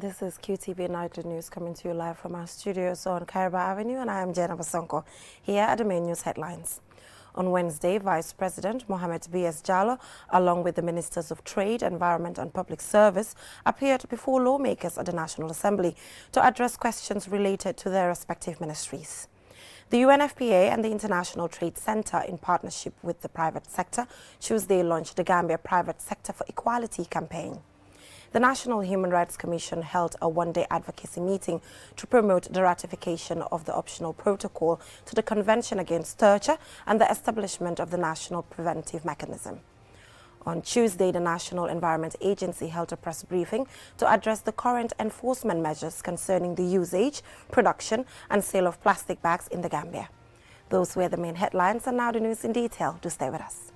This is QTV Nightly News coming to you live from our studios on Kariba Avenue, and I am Jenna Basonko. Here are the main news headlines. On Wednesday, Vice President Mohamed B.S. Jallow, along with the Ministers of Trade, Environment and Public Service, appeared before lawmakers at the National Assembly to address questions related to their respective ministries. The UNFPA and the International Trade Center, in partnership with the private sector, Tuesday launched the Gambia Private Sector for Equality campaign. The National Human Rights Commission held a one-day advocacy meeting to promote the ratification of the optional protocol to the Convention Against Torture and the establishment of the National Preventive Mechanism. On Tuesday, the National Environment Agency held a press briefing to address the current enforcement measures concerning the usage, production and sale of plastic bags in the Gambia. Those were the main headlines, and now the news in detail. Do stay with us.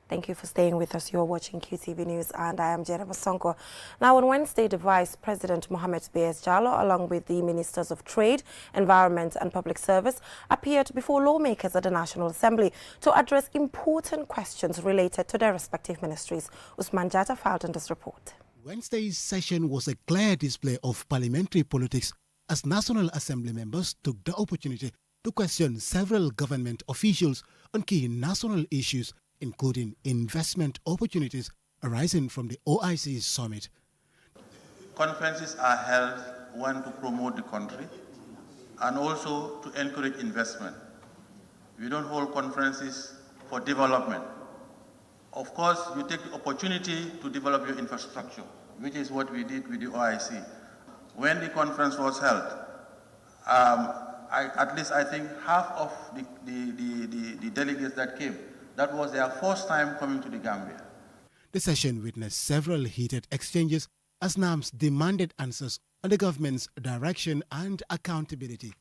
Thank you for staying with us. You're watching QTV News, and I am Jenna Basonko. Now, on Wednesday, the Vice President Mohamed B.S. Jallow, along with the Ministers of Trade, Environment and Public Service, appeared before lawmakers at the National Assembly to address important questions related to their respective ministries. Usman Jata filed in this report. Wednesday's session was a clear display of parliamentary politics as National Assembly members took the opportunity to question several government officials on key national issues, including investment opportunities arising from the OIC summit. Conferences are held, one, to promote the country and also to encourage investment. We don't hold conferences for development. Of course, you take the opportunity to develop your infrastructure, which is what we did with the OIC. When the conference was held, at least I think half of the delegates that came, that was their first time coming to the Gambia. The session witnessed several heated exchanges as NAMs demanded answers on the government's direction and accountability.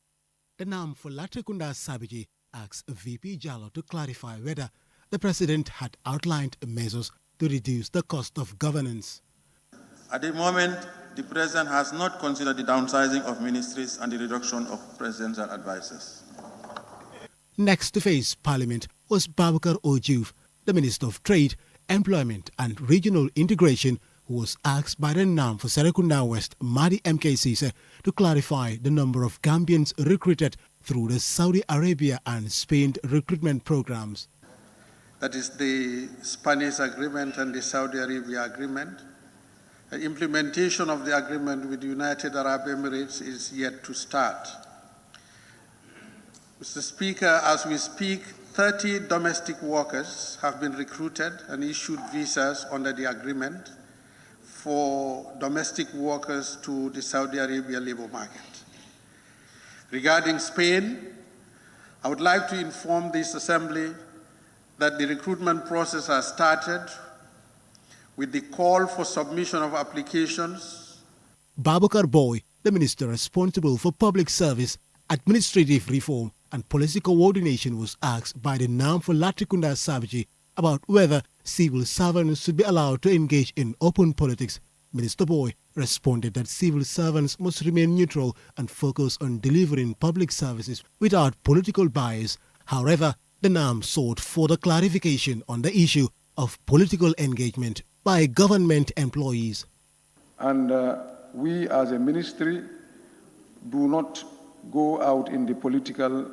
The NAM for Latrikunda Sabiji asked VP Jallow to clarify whether the president had outlined measures to reduce the cost of governance. At the moment, the president has not considered the downsizing of ministries and the reduction of presidential advisors. Next to face Parliament was Babakar Ojuf, the Minister of Trade, Employment and Regional Integration, who was asked by the NAM for Serekunda West, Madi MK to clarify the number of Gambians recruited through the Saudi Arabia and Spain recruitment programs. That is the Spanish agreement and the Saudi Arabia agreement. The implementation of the agreement with the United Arab Emirates is yet to start. Mr. Speaker, as we speak, 30 domestic workers have been recruited and issued visas under the agreement for domestic workers to the Saudi Arabia labor market. Regarding Spain, I would like to inform this Assembly that the recruitment process has started with the call for submission of applications. Babakar Boy, the Minister responsible for public service, administrative reform and policy coordination, was asked by the NAM for Latrikunda Sabiji about whether civil servants should be allowed to engage in open politics. Minister Boy responded that civil servants must remain neutral and focus on delivering public services without political bias. However, the NAM sought further clarification on the issue of political engagement by government employees. And we as a ministry do not go out in the political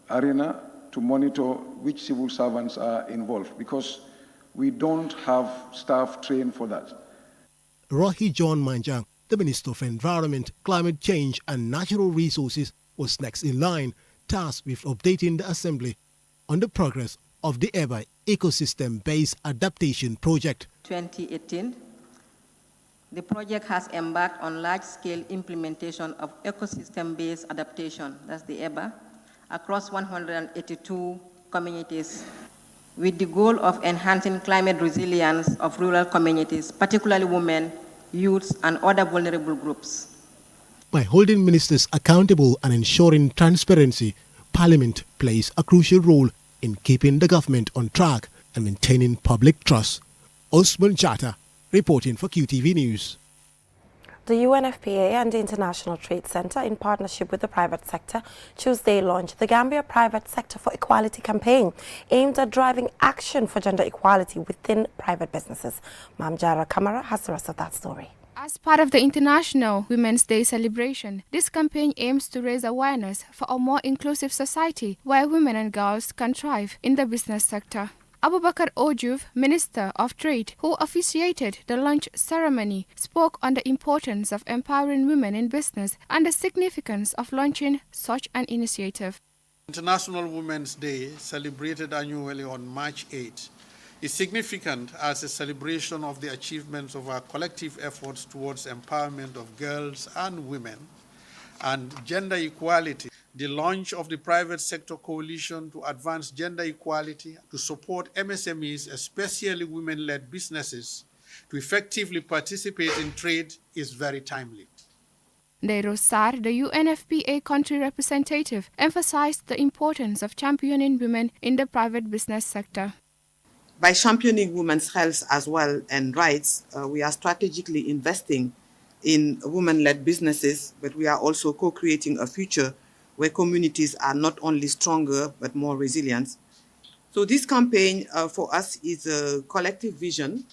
arena to monitor which civil servants are involved, because we don't have staff trained for that. Rohi John Manjang, the Minister of Environment, Climate Change and Natural Resources, was next in line, tasked with updating the Assembly on the progress of the EBA ecosystem-based adaptation project. 2018, the project has embarked on large-scale implementation of ecosystem-based adaptation, that's the EBA, across 182 communities, with the goal of enhancing climate resilience of rural communities, particularly women, youths, and other vulnerable groups. By holding ministers accountable and ensuring transparency, Parliament plays a crucial role in keeping the government on track and maintaining public trust. Osman Chata, reporting for QTV News. The UNFPA and the International Trade Center, in partnership with the private sector, Tuesday launched the Gambia Private Sector for Equality campaign, aimed at driving action for gender equality within private businesses. Mamjara Kamara has the rest of that story. As part of the International Women's Day celebration, this campaign aims to raise awareness for a more inclusive society where women and girls can thrive in the business sector. Abubakar Ojuv, Minister of Trade, who officiated the launch ceremony, spoke on the importance of empowering women in business and the significance of launching such an initiative. International Women's Day, celebrated annually on March 8, is significant as a celebration of the achievements of our collective efforts towards empowerment of girls and women and gender equality. The launch of the Private Sector Coalition to advance gender equality, to support MSMEs, especially women-led businesses, to effectively participate in trade is very timely. Deiro Sar, the UNFPA country representative, emphasized the importance of championing women in the private business sector. By championing women's health as well and rights, we are strategically investing in women-led businesses, but we are also co-creating a future where communities are not only stronger but more resilient. So this campaign for us is a collective vision.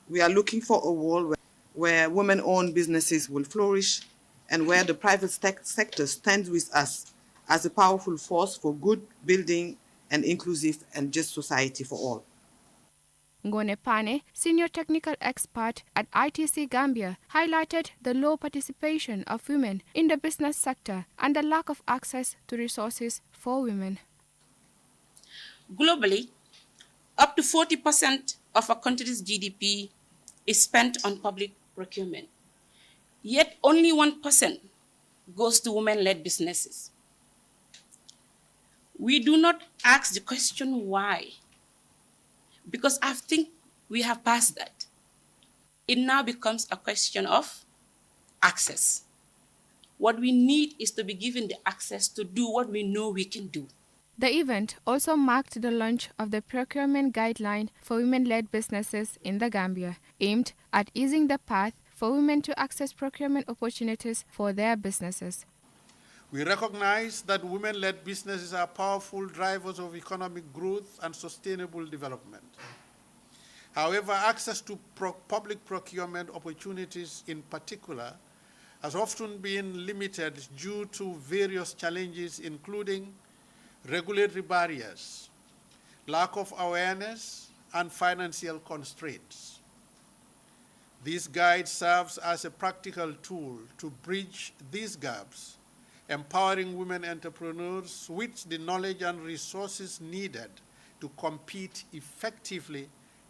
We are looking for a world where women-owned businesses will flourish and where the private sector stands with us as a powerful force for good building an inclusive and just society for all. Ngone Pane, senior technical expert at ITC Gambia, highlighted the low participation of women in the business sector and the lack of access to resources for women. Globally, up to 40% of a country's GDP is spent on public procurement. Yet only 1% goes to women-led businesses. We do not ask the question why, because I think we have passed that. It now becomes a question of access. What we need is to be given the access to do what we know we can do. The event also marked the launch of the procurement guideline for women-led businesses in the Gambia, aimed at easing the path for women to access procurement opportunities for their businesses. We recognize that women-led businesses are powerful drivers of economic growth and sustainable development. However, access to public procurement opportunities in particular has often been limited due to various challenges, including regulatory barriers, lack of awareness, and financial constraints. This guide serves as a practical tool to bridge these gaps, empowering women entrepreneurs with the knowledge and resources needed to compete effectively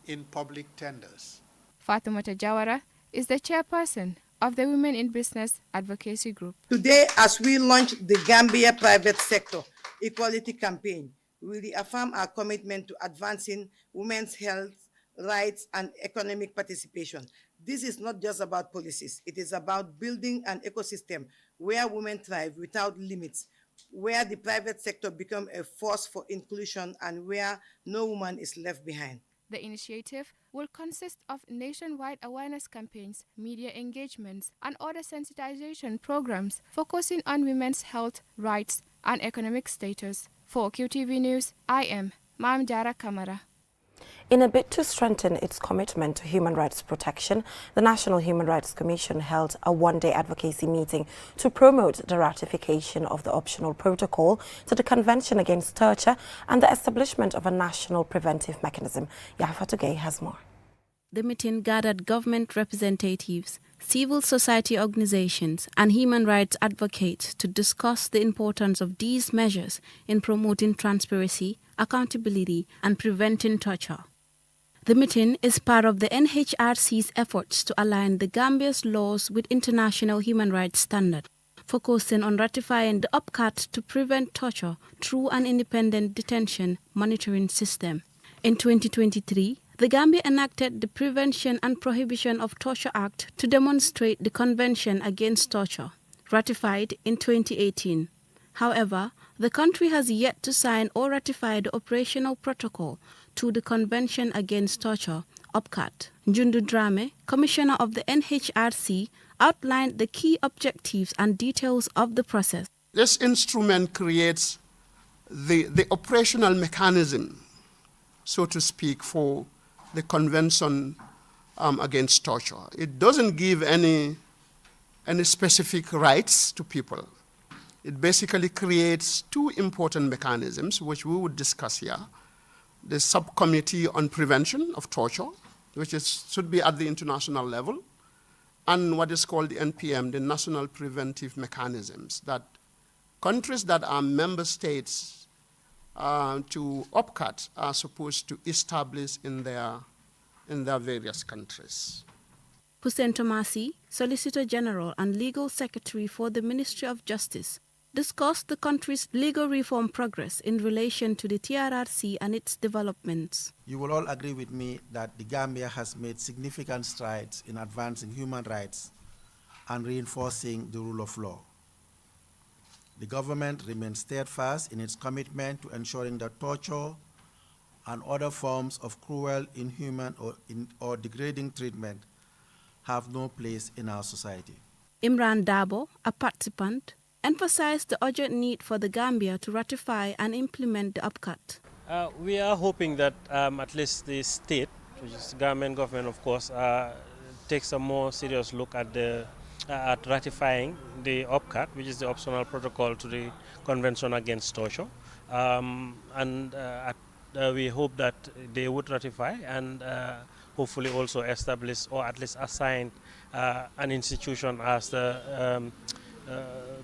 in public tenders. Fatumata Jawara is the chairperson of the Women in Business Advocacy Group. Today, as we launch the Gambia Private Sector Equality Campaign, we reaffirm our commitment to advancing women's health, rights, and economic participation. This is not just about policies. It is about building an ecosystem where women thrive without limits, where the private sector becomes a force for inclusion, and where no woman is left behind. The initiative will consist of nationwide awareness campaigns, media engagements, and other sensitization programs focusing on women's health, rights, and economic status. For QTV News, I am Mamjara Kamara. In a bid to strengthen its commitment to human rights protection, the National Human Rights Commission held a one-day advocacy meeting to promote the ratification of the optional protocol to the Convention Against Torture and the establishment of a national preventive mechanism. Yafa Tugay has more. The meeting gathered government representatives, civil society organizations, and human rights advocates to discuss the importance of these measures in promoting transparency, accountability, and preventing torture. The meeting is part of the NHRC's efforts to align the Gambia's laws with international human rights standards, focusing on ratifying the OPCAT to prevent torture through an independent detention monitoring system. In 2023, the Gambia enacted the Prevention and Prohibition of Torture Act to demonstrate the Convention Against Torture, ratified in 2018. However, the country has yet to sign or ratify the operational protocol to the Convention Against Torture, OPCAT. Njundu Drame, Commissioner of the NHRC, outlined the key objectives and details of the process. This instrument creates the operational mechanism, so to speak, for the Convention against Torture. It doesn't give any specific rights to people. It basically creates two important mechanisms, which we would discuss here. The Subcommittee on Prevention of Torture, which should be at the international level, and what is called the NPM, the National Preventive Mechanisms, that countries that are member states to OPCAT are supposed to establish in their various countries. Hussein Tomasi, Solicitor General and Legal Secretary for the Ministry of Justice, discussed the country's legal reform progress in relation to the TRRC and its developments. You will all agree with me that the Gambia has made significant strides in advancing human rights and reinforcing the rule of law. The government remains steadfast in its commitment to ensuring that torture and other forms of cruel, inhuman, or degrading treatment have no place in our society. Imran Dabo, a participant, emphasized the urgent need for the Gambia to ratify and implement the UPCAT. We are hoping that at least the state, which is the government of course, takes a more serious look at ratifying the UPCAT, which is the optional protocol to the Convention Against Torture. We hope that they would ratify and hopefully also establish or at least assign an institution as the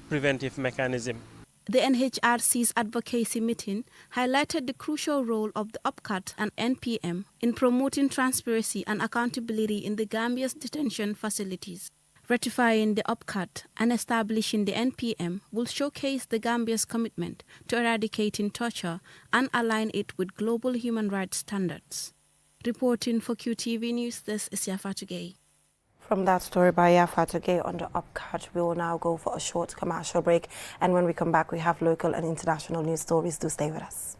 preventive mechanism. The NHRC's advocacy meeting highlighted the crucial role of the UPCAT and NPM in promoting transparency and accountability in the Gambia's detention facilities. Ratifying the UPCAT and establishing the NPM will showcase the Gambia's commitment to eradicating torture and align it with global human rights standards. Reporting for QTV News, this is Yafatu Gay. From that story by Yafatu Gay on the UPCAT, we will now go for a short commercial break. And when we come back, we have local and international news stories. Do stay with us.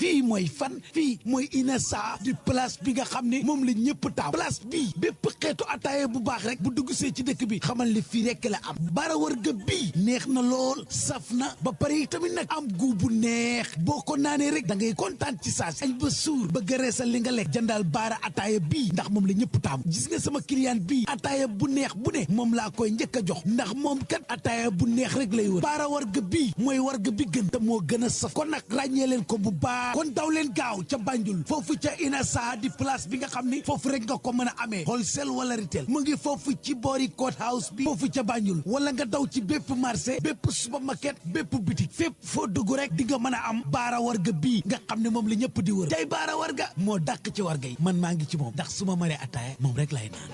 fii mooy fan fii mooy Inessa di place bi nga xam ne moom la ñëpp taam place bi bépp xeetu ataaya bu baax rek bu dugg see ci dëkk bi xamal li fii rek la am bara warga bi neex na lool saf na ba pare tamit nag am gu bu neex boo ko naanee rek da ngay kontaan ci saasi añ ba suur ba gëreesal li nga lekk jëndal baara ataaya bi ndax moom la ñëpp taam gis nga sama client bi ataaya bu neex bu ne moom laa koy njëkk a jox ndax moom kat ataaya bu neex rek lay wër baara warga bi mooy warga bi gën te moo gën a saf kon nag ràññee leen ko bu baax kon daw leen gaaw ca Banjul foofu ca Inessa di place bi nga xam ni foofu rek nga ko mën a amee wholesale wala retail mu ngi foofu ci boori court house bi foofu ca Banjul wala nga daw ci bépp marché bépp supermarket bépp boutique fépp foo dugg rek di nga mën a am baara warga bii nga xam ne moom la ñëpp di wër tey baara warga moo dàq ci warga yi man maa ngi ci moom ndax su ma maree ataaya moom rek lay naan.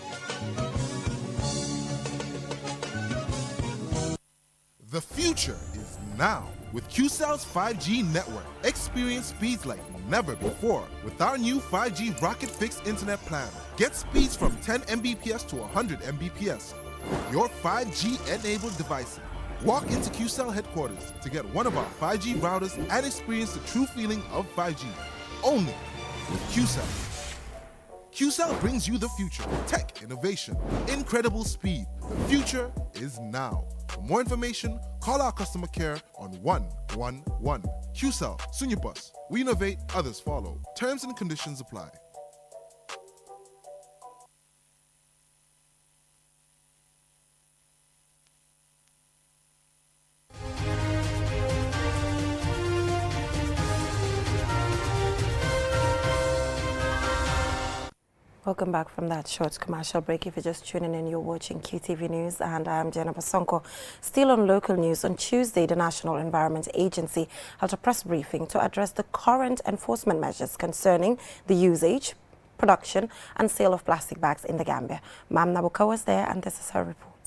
The future is now. With QCell's 5G network, experience speeds like never before with our new 5G Rocket Fixed Internet plan. Get speeds from 10 Mbps to 100 Mbps. Your 5G-enabled device. Walk into QCell headquarters to get one of our 5G routers and experience the true feeling of 5G. Only with QCell. QCell brings you the future. Tech, innovation, incredible speed. The future is now. For more information, call our customer care on 111. QCell, Sunyabus. We innovate, others follow. Terms and conditions apply. Welcome back from that short commercial break. If you're just tuning in, you're watching QTV News, and I am Jenna Basonko. Still on local news, on Tuesday, the National Environment Agency held a press briefing to address the current enforcement measures concerning the usage, production, and sale of plastic bags in the Gambia. Mam Nabuka was there, and this is her report.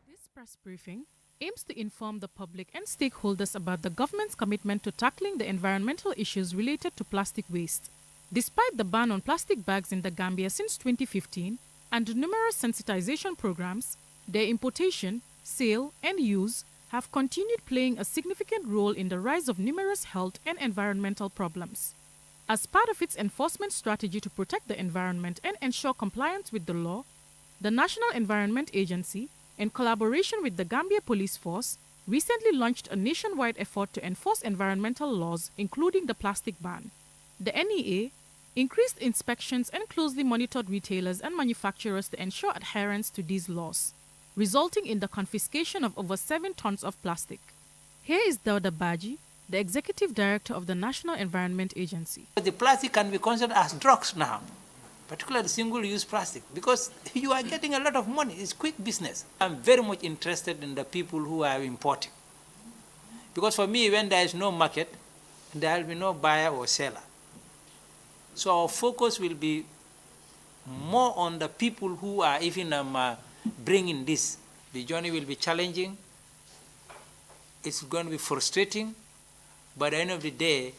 This press briefing aims to inform the public and stakeholders about the government's commitment to tackling the environmental issues related to plastic waste. Despite the ban on plastic bags in the Gambia since 2015 and numerous sensitization programs, their importation, sale, and use have continued playing a significant role in the rise of numerous health and environmental problems. As part of its enforcement strategy to protect the environment and ensure compliance with the law, the National Environment Agency, in collaboration with the Gambia Police Force, recently launched a nationwide effort to enforce environmental laws, including the plastic ban. The NEA increased inspections and closely monitored retailers and manufacturers to ensure adherence to these laws, resulting in the confiscation of over 7 tons of plastic. Here is Dauda Baji, the Executive Director of the National Environment Agency. The plastic can be considered as drugs now, particularly single-use plastic, because you are getting a lot of money. It's quick business. I'm very much interested in the people who are importing. Because for me, when there is no market, there will be no buyer or seller. So our focus will be more on the people who are even bringing this. The journey will be challenging. It's going to be frustrating. But at the end of the day,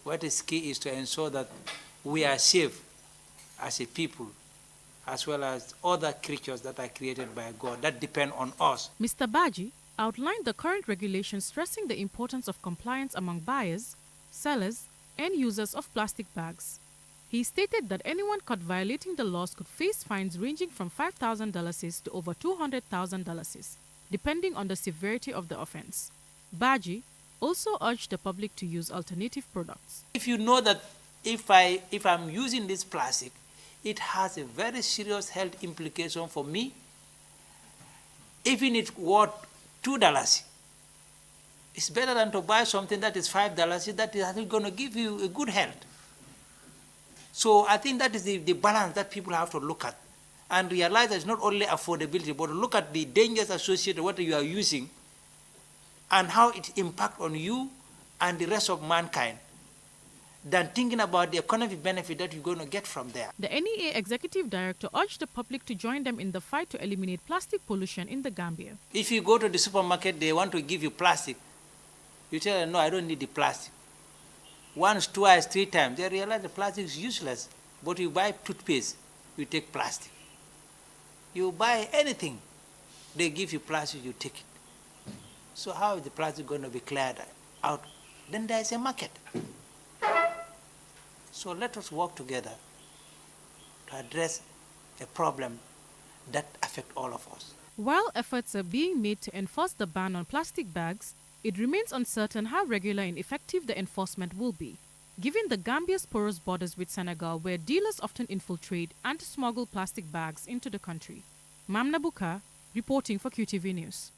what is key is to ensure that we are safe as a people, as well as other creatures that are created by God that depend on us. Mr. Baji outlined the current regulations stressing the importance of compliance among buyers, sellers, and users of plastic bags. He stated that anyone caught violating the laws could face fines ranging from $5,000 to over $200,000, depending on the severity of the offense. Baji also urged the public to use alternative products. If you know that if I'm using this plastic, it has a very serious health implication for me, even if it's worth $2, it's better than to buy something that is $5 that is going to give you a good health. So I think that is the balance that people have to look at and realize that it's not only affordability, but look at the dangers associated with what you are using and how it impacts on you and the rest of mankind, than thinking about the economic benefit that you're going to get from there. The NEA Executive Director urged the public to join them in the fight to eliminate plastic pollution in the Gambia. If you go to the supermarket, they want to give you plastic. You tell them, no, I don't need the plastic. Once, twice, 3 times, they realize the plastic is useless. But you buy toothpaste, you take plastic. You buy anything, they give you plastic, you take it. So how is the plastic going to be cleared out? Then there is a market. So let us work together to address a problem that affects all of us. While efforts are being made to enforce the ban on plastic bags, it remains uncertain how regular and effective the enforcement will be, given the Gambia's porous borders with Senegal, where dealers often infiltrate and smuggle plastic bags into the country. Mamna Buka, reporting for QTV News.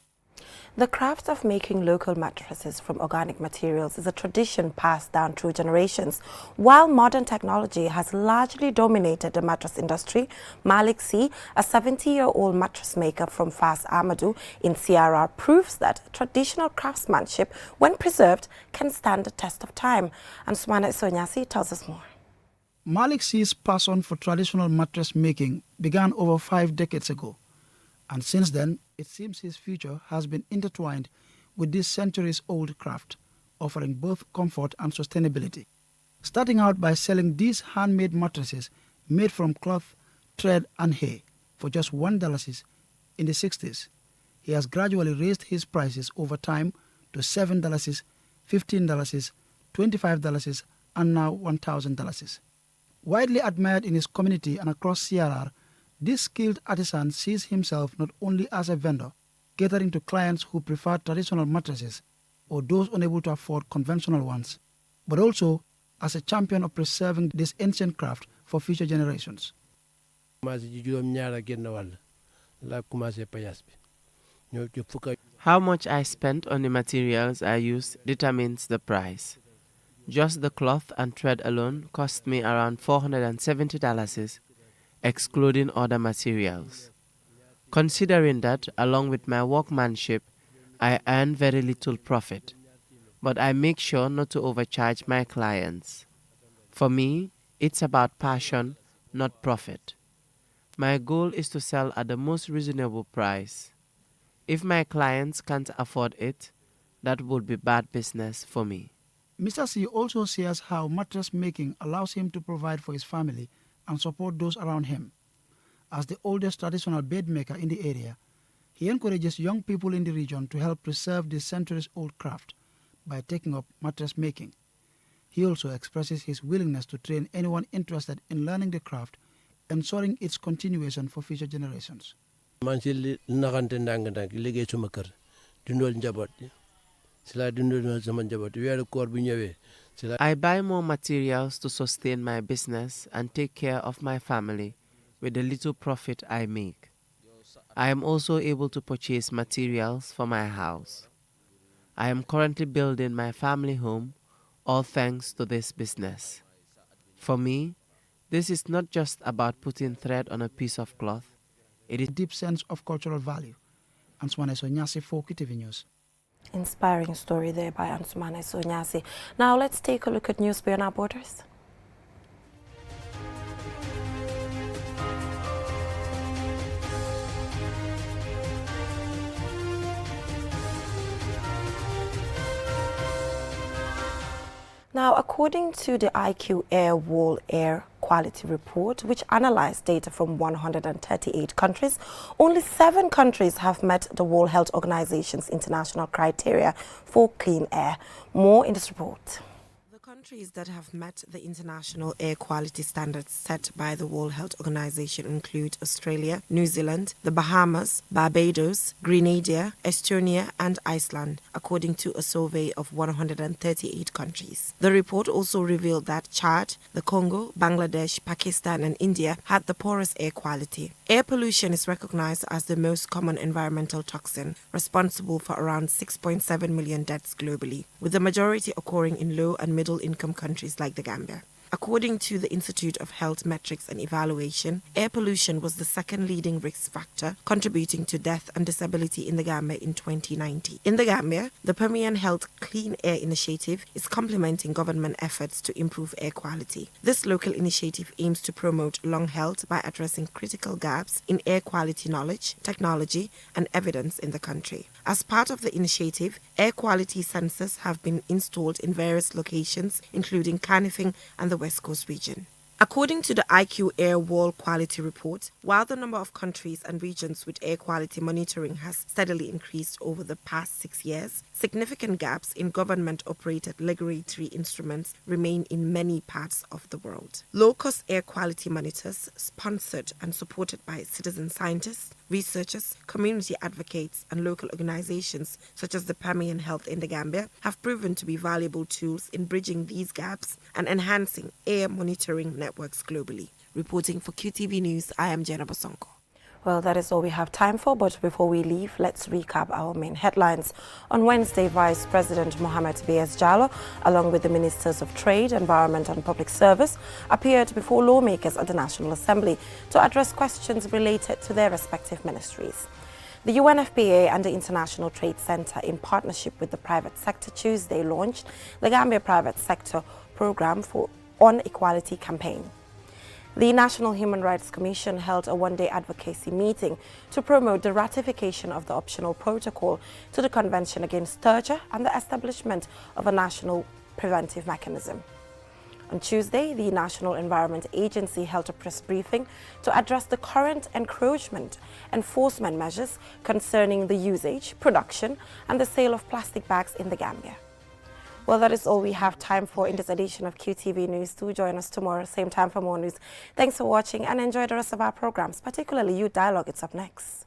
The craft of making local mattresses from organic materials is a tradition passed down through generations. While modern technology has largely dominated the mattress industry, Malik C, a 70-year-old mattress maker from Fas Amadou in CRR, proves that traditional craftsmanship, when preserved, can stand the test of time. And Sumana Isonyasi tells us more. Malik C's passion for traditional mattress making began over 5 decades ago. And since then, it seems his future has been intertwined with this centuries-old craft, offering both comfort and sustainability. Starting out by selling these handmade mattresses made from cloth, thread and hay for just $1 in the 60s, he has gradually raised his prices over time to $7, $15, $25 and now $1,000. Widely admired in his community and across CRR, this skilled artisan sees himself not only as a vendor, catering to clients who prefer traditional mattresses or those unable to afford conventional ones, but also as a champion of preserving this ancient craft for future generations. How much I spent on the materials I used determines the price. Just the cloth and thread alone cost me around $470, excluding other materials. Considering that, along with my workmanship, I earn very little profit, but I make sure not to overcharge my clients. For me, it's about passion, not profit. My goal is to sell at the most reasonable price. If my clients can't afford it, that would be bad business for me. Mr. C also shares how mattress making allows him to provide for his family and support those around him. As the oldest traditional bed maker in the area, he encourages young people in the region to help preserve this centuries-old craft by taking up mattress making. He also expresses his willingness to train anyone interested in learning the craft, ensuring its continuation for future generations. I buy more materials to sustain my business and take care of my family with the little profit I make. I am also able to purchase materials for my house. I am currently building my family home, all thanks to this business. For me, this is not just about putting thread on a piece of cloth. It is a deep sense of cultural value. Ansumane Sonyasi for KTV News. Inspiring story there by Ansumane Sonyasi. Now let's take a look at news beyond our borders. Now, according to the IQ Air Wall Air Quality Report, which analyzed data from 138 countries, only 7 countries have met the World Health Organization's international criteria for clean air. More in this report. Countries that have met the international air quality standards set by the World Health Organization include Australia, New Zealand, the Bahamas, Barbados, Grenada, Estonia and Iceland, according to a survey of 138 countries. The report also revealed that Chad, the Congo, Bangladesh, Pakistan and India had the poorest air quality. Air pollution is recognized as the most common environmental toxin, responsible for around 6.7 million deaths globally, with the majority occurring in low and middle-income countries like the Gambia. According to the Institute of Health Metrics and Evaluation, air pollution was the second leading risk factor contributing to death and disability in the Gambia in 2019. In the Gambia, the Permian Health Clean Air Initiative is complementing government efforts to improve air quality. This local initiative aims to promote lung health by addressing critical gaps in air quality knowledge, technology, and evidence in the country. As part of the initiative, air quality sensors have been installed in various locations, including Canifing and the West Coast region. According to the IQ Air Wall Quality Report, while the number of countries and regions with air quality monitoring has steadily increased over the past 6 years, significant gaps in government-operated regulatory instruments remain in many parts of the world. Low-cost air quality monitors, sponsored and supported by citizen scientists, researchers, community advocates and local organizations such as the Permian Health in the Gambia have proven to be valuable tools in bridging these gaps and enhancing air monitoring networks globally. Reporting for QTV News, I am Jenna Bosonko. Well, that is all we have time for, but before we leave, let's recap our main headlines. On Wednesday, Vice President Mohamed B.S. Jallow, along with the Ministers of Trade, Environment and Public Service, appeared before lawmakers at the National Assembly to address questions related to their respective ministries. The UNFPA and the International Trade Center, in partnership with the private sector, Tuesday launched the Gambia Private Sector Program on Equality campaign. The National Human Rights Commission held a one-day advocacy meeting to promote the ratification of the optional protocol to the Convention Against Torture and the establishment of a national preventive mechanism. On Tuesday, the National Environment Agency held a press briefing to address the current encroachment enforcement measures concerning the usage, production, and the sale of plastic bags in the Gambia. Well, that is all we have time for in this edition of QTV News. Do join us tomorrow, same time for more news. Thanks for watching and enjoy the rest of our programs, particularly Youth Dialogue. It's up next.